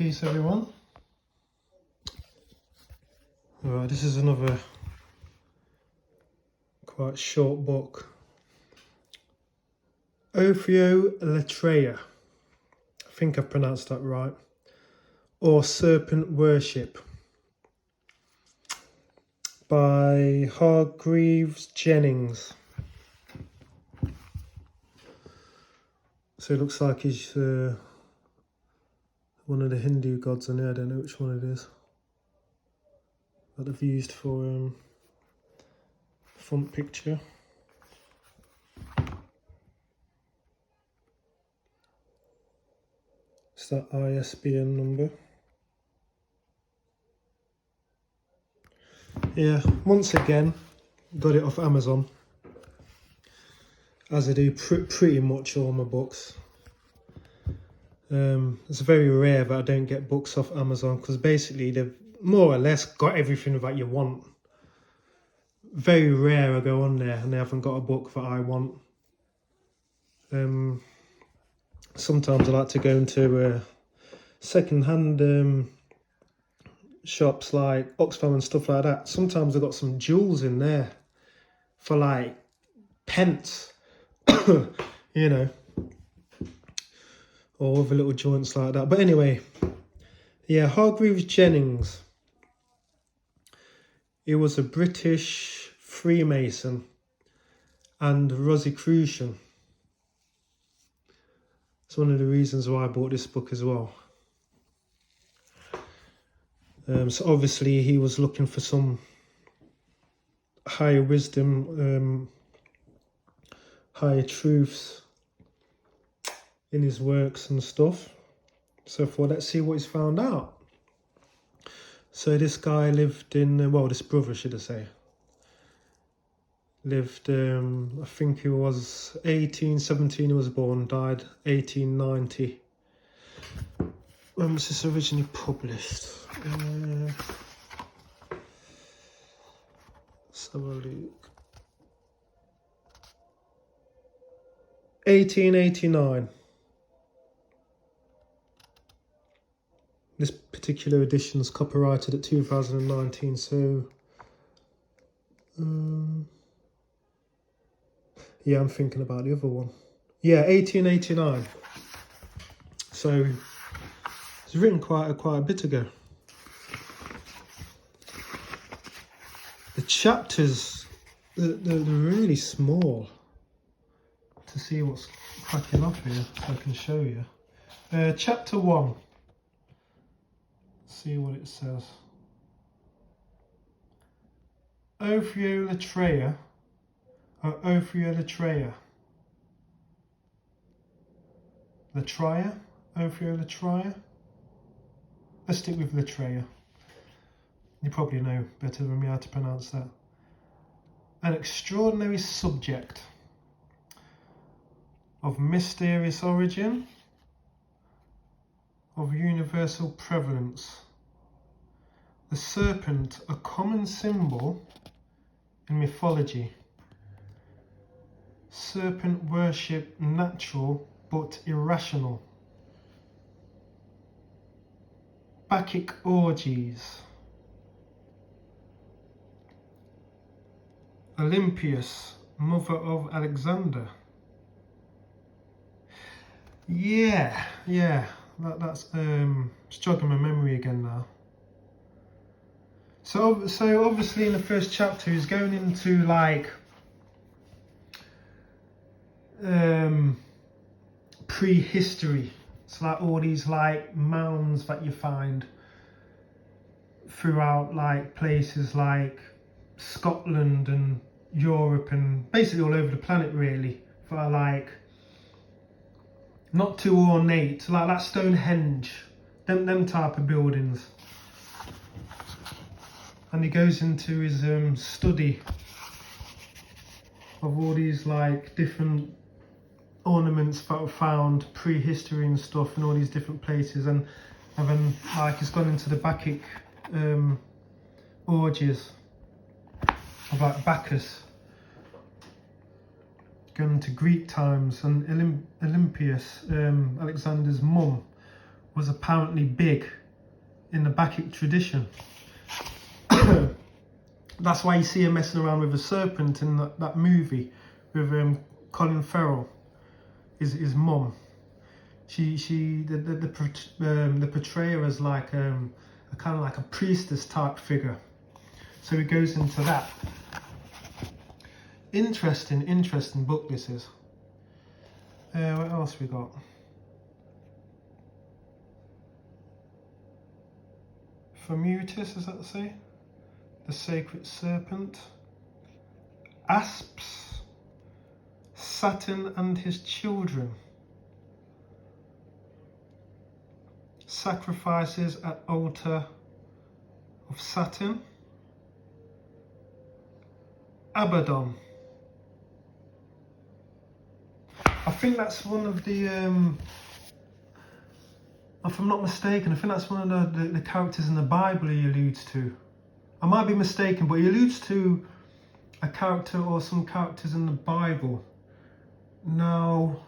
Peace everyone. Alright, this is another quite short book. Ophiolatreia, I think I've pronounced that right, or Serpent Worship by Hargreaves Jennings. So it looks like he's one of the Hindu gods on there. I don't know which one it is that they've used for front picture. It's that ISBN number. Yeah, once again, got it off Amazon, as I do pretty much all my books. It's very rare that I don't get books off Amazon, because basically they've more or less got everything that you want. Very rare I go on there and they haven't got a book that I want. Sometimes I like to go into second-hand shops like Oxfam and stuff like that. Sometimes they've got some jewels in there for like pence, you know, or other little joints like that. But anyway, yeah, Hargreaves Jennings. He was a British Freemason and Rosicrucian. It's one of the reasons why I bought this book as well. So obviously he was looking for some higher wisdom, higher truths in his works and stuff. So let's see what he's found out. So this guy lived in, well, this brother should I say, lived, I think he was 1817 he was born, died 1890. When was this originally published? Let's have a look. 1889. This particular edition is copyrighted at 2019, so yeah, I'm thinking about the other one. Yeah, 1889. So it's written quite a bit ago. The chapters, they're really small. To see what's cracking up here, so I can show you. Chapter 1. See what it says. Ophiolatreia, or Ophiolatreia. Latreia? Ophiolatreia? Let's stick with Latreia. You probably know better than me how to pronounce that. An extraordinary subject of mysterious origin, of universal prevalence. The serpent, a common symbol in mythology. Serpent worship natural but irrational. Bacchic orgies. Olympias, mother of Alexander. Yeah, that's jogging my memory again now. So obviously in the first chapter he's going into like prehistory. It's like all these like mounds that you find throughout like places like Scotland and Europe and basically all over the planet really, that are like not too ornate, like Stonehenge, them type of buildings. And he goes into his study of all these like different ornaments that were found prehistory and stuff in all these different places, and then like he's gone into the Bacchic orgies of like Bacchus, going to Greek times, and Olympias, Alexander's mum, was apparently big in the Bacchic tradition. That's why you see her messing around with a serpent in that movie with Colin Farrell, his mum. They portray her as like a kind of like a priestess type figure. So he goes into that. Interesting book this is. What else we got? Formutus, does that say? The Sacred Serpent. Asps. Saturn and his children. Sacrifices at altar of Saturn. Abaddon. I think that's one of the, if I'm not mistaken, I think that's one of the characters in the Bible he alludes to. I might be mistaken, but he alludes to a character or some characters in the Bible. Now,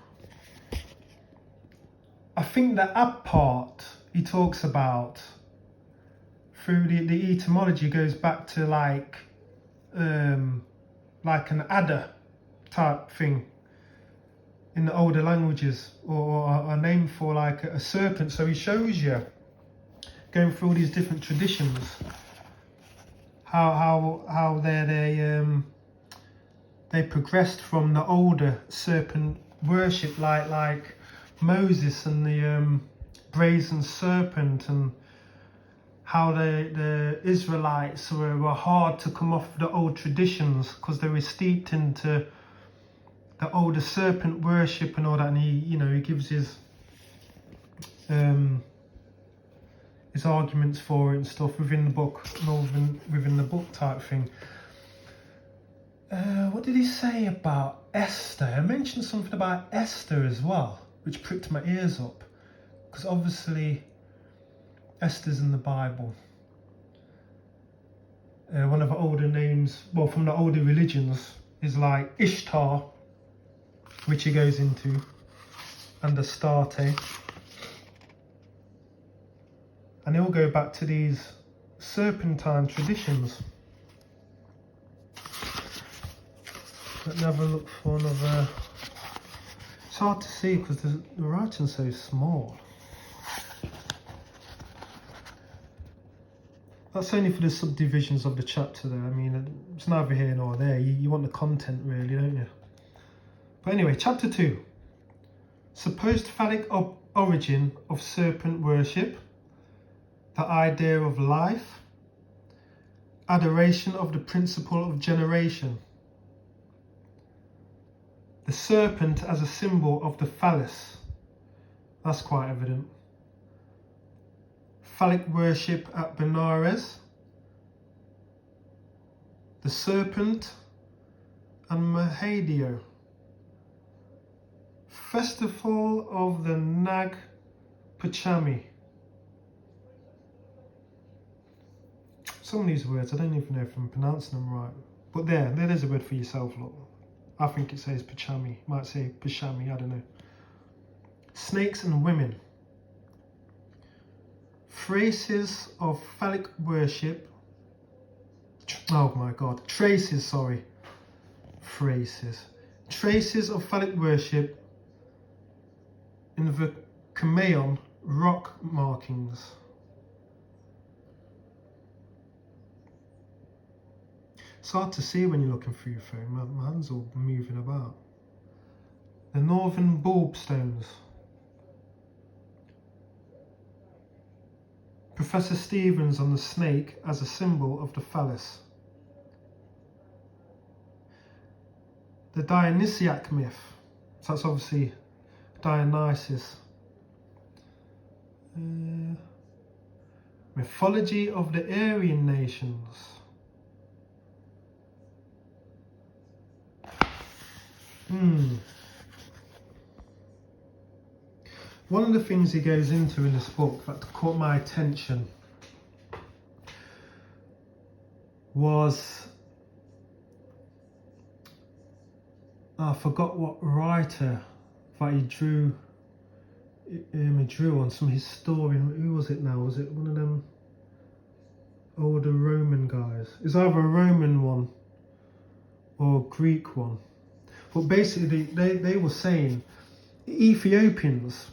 I think the ab part he talks about through the etymology goes back to like an adder type thing in the older languages, or a name for like a serpent. So he shows you, going through all these different traditions, how they progressed from the older serpent worship, like Moses and the brazen serpent, and how the Israelites were hard to come off the old traditions because they were steeped into the older serpent worship and all that. And he gives his arguments for it and stuff within the book, within the book type thing. What did he say about Esther? I mentioned something about Esther as well, which pricked my ears up, because obviously Esther's in the Bible. One of the older names, well, from the older religions, is like Ishtar, which he goes into, and Astarte. And they all go back to these serpentine traditions. Let me have a look for another. It's hard to see because the writing's so small. That's only for the subdivisions of the chapter there. I mean, it's neither here nor there. You want the content really, don't you? But anyway, chapter 2. Supposed phallic origin of serpent worship. The idea of life. Adoration of the principle of generation. The serpent as a symbol of the phallus. That's quite evident. Phallic worship at Benares. The serpent and Mahadio. Festival of the Nag Panchami. Some of these words, I don't even know if I'm pronouncing them right. But there's a word for yourself, look. I think it says Panchami. Might say Panchami, I don't know. Snakes and women. Phrases of phallic worship. Oh my God. Traces of phallic worship in the Camaion rock markings. It's hard to see when you're looking through your phone. My hand's all moving about. The northern bulb stones. Professor Stevens on the snake as a symbol of the phallus. The Dionysiac myth. So that's obviously Dionysus. Mythology of the Aryan nations. One of the things he goes into in this book that caught my attention was, I forgot what writer that he drew I drew on some historian. Who was it now? Was it one of them older Roman guys? It's either a Roman one or a Greek one. But basically, they were saying Ethiopians.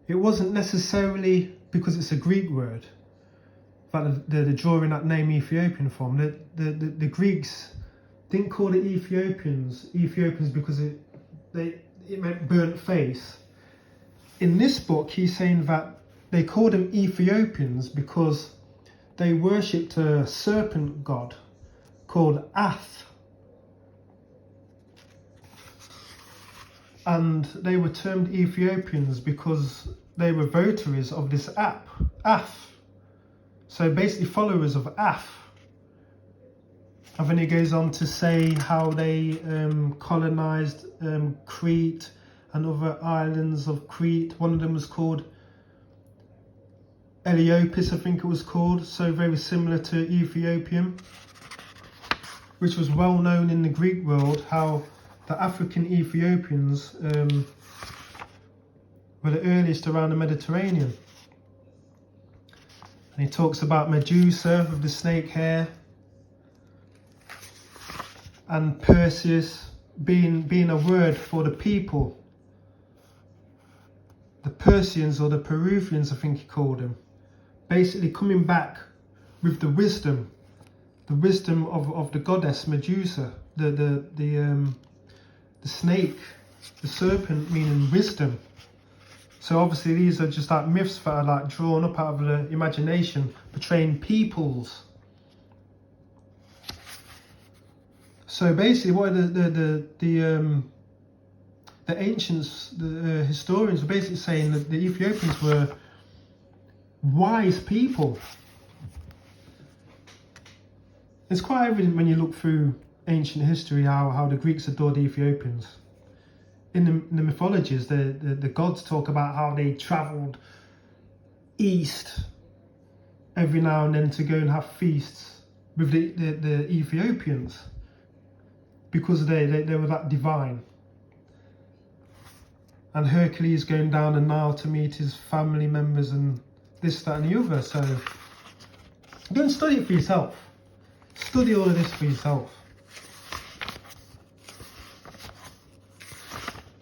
It wasn't necessarily because it's a Greek word that they're drawing that name Ethiopian from. The Greeks didn't call it Ethiopians because it meant burnt face. In this book, he's saying that they called them Ethiopians because they worshipped a serpent god called Ath. And they were termed Ethiopians because they were votaries of this Ath. So basically followers of Ath. And then he goes on to say how they colonized Crete and other islands of Crete. One of them was called Heliopis, I think it was called. So very similar to Ethiopian, which was well known in the Greek world, how the African Ethiopians were the earliest around the Mediterranean. And he talks about Medusa with the snake hair, and Perseus being a word for the people. The Persians or the Peruvians, I think he called them. Basically coming back with the wisdom of the goddess Medusa, the snake, the serpent, meaning wisdom. So obviously these are just like myths that are like drawn up out of the imagination, portraying peoples. So basically, what the ancients, the historians, were basically saying that the Ethiopians were wise people. It's quite evident when you look through ancient history how the Greeks adored the Ethiopians. In the mythologies, the gods talk about how they travelled east every now and then to go and have feasts with the Ethiopians, because they were that divine. And Hercules going down the Nile to meet his family members and this, that and the other. So go and study it for yourself. Study all of this for yourself.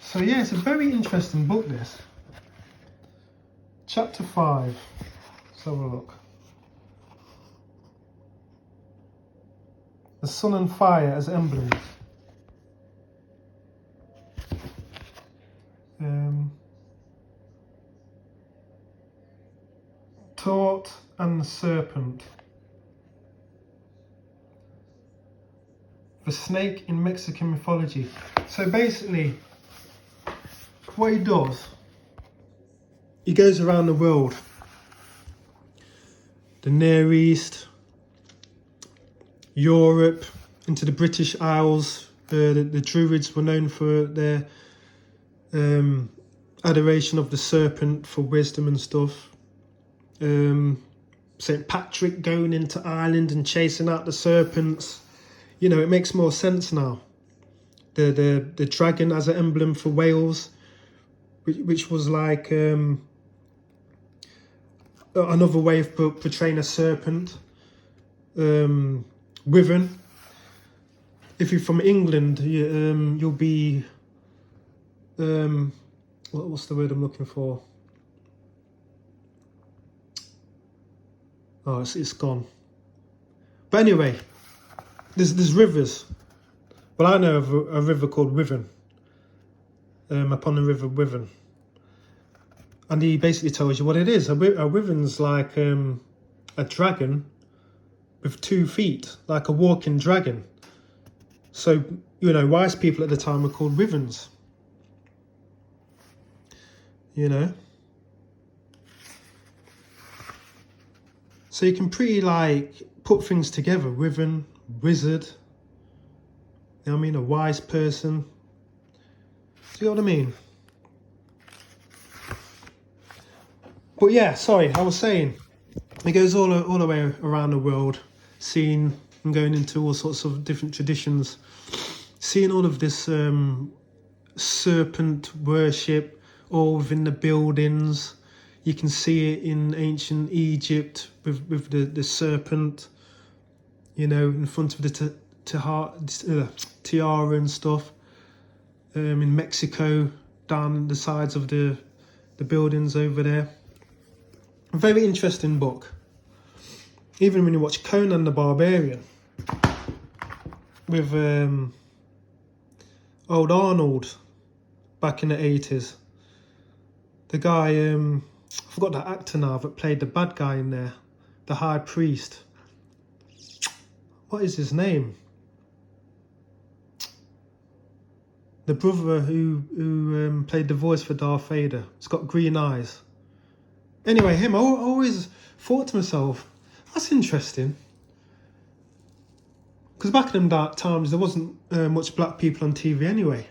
So yeah, it's a very interesting book, this. Chapter 5. Let's have a look. The sun and fire as emblems. Taut and the serpent. The snake in Mexican mythology. So basically, what he does, he goes around the world, the Near East, Europe, into the British Isles. The Druids were known for their adoration of the serpent for wisdom and stuff. St. Patrick going into Ireland and chasing out the serpents. You know, it makes more sense now. The dragon as an emblem for Wales, which was like another way of portraying a serpent. Wyvern. If you're from England, you'll be what's the word I'm looking for? Oh, it's gone. But anyway, there's rivers. Well, I know of a river called Wyvern. Upon the river Wyvern. And he basically tells you what it is. A wyvern's like a dragon with 2 feet, like a walking dragon. So, you know, wise people at the time were called wyverns. You know. So you can pretty like put things together. Wyvern, wizard. You know what I mean? A wise person. Do you know what I mean? But yeah, sorry, I was saying, it goes all the way around the world, seeing and going into all sorts of different traditions, seeing all of this serpent worship, or within the buildings. You can see it in ancient Egypt with the serpent, you know, in front of the tiara and stuff. In Mexico, down the sides of the buildings over there. A very interesting book. Even when you watch Conan the Barbarian with old Arnold back in the 80s. The guy, I forgot that actor now that played the bad guy in there, the High Priest. What is his name? The brother who played the voice for Darth Vader. He's got green eyes. Anyway, him, I always thought to myself, that's interesting. Because back in them times, there wasn't much black people on TV anyway.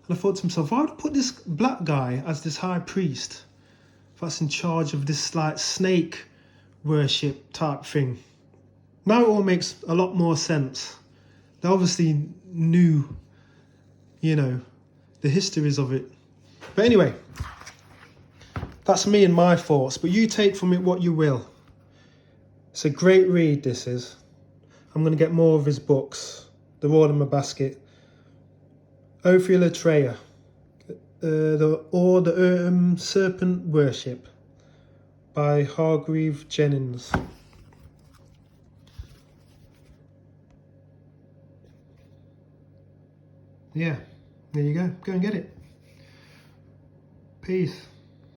And I thought to myself, why would I put this black guy as this high priest that's in charge of this like snake worship type thing? Now it all makes a lot more sense. They obviously knew, you know, the histories of it. But anyway, that's me and my thoughts. But you take from it what you will. It's a great read, this is. I'm going to get more of his books. They're all in my basket. Ophiolatreia, the Serpent Worship by Hargreave Jennings. Yeah, there you go. Go and get it. Peace.